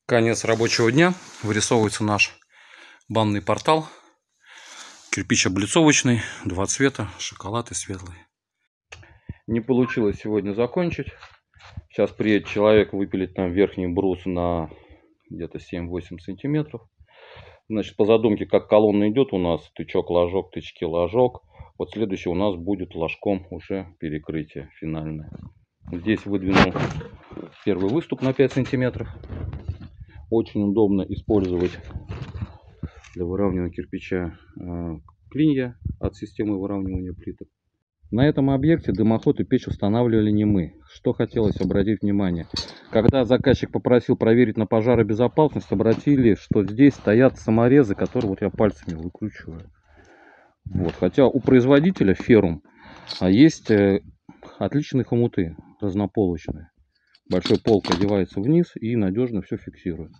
Конец рабочего дня. Вырисовывается наш банный портал. Кирпич облицовочный, два цвета, шоколад и светлый. Не получилось сегодня закончить. Сейчас приедет человек, выпилит нам верхний брус на где-то 7-8 сантиметров. Значит, по задумке, как колонна идет у нас, тычок, ложок, тычки, ложок. Вот следующий у нас будет ложком уже перекрытие финальное. Здесь выдвинул первый выступ на 5 сантиметров. Очень удобно использовать для выравнивания кирпича клинья от системы выравнивания плиток. На этом объекте дымоход и печь устанавливали не мы. Что хотелось обратить внимание. Когда заказчик попросил проверить на пожаробезопасность, обратили, что здесь стоят саморезы, которые вот я пальцами выкручиваю. Вот. Хотя у производителя Феррум есть отличные хомуты разнополочные. Большой полк одевается вниз и надежно все фиксирует.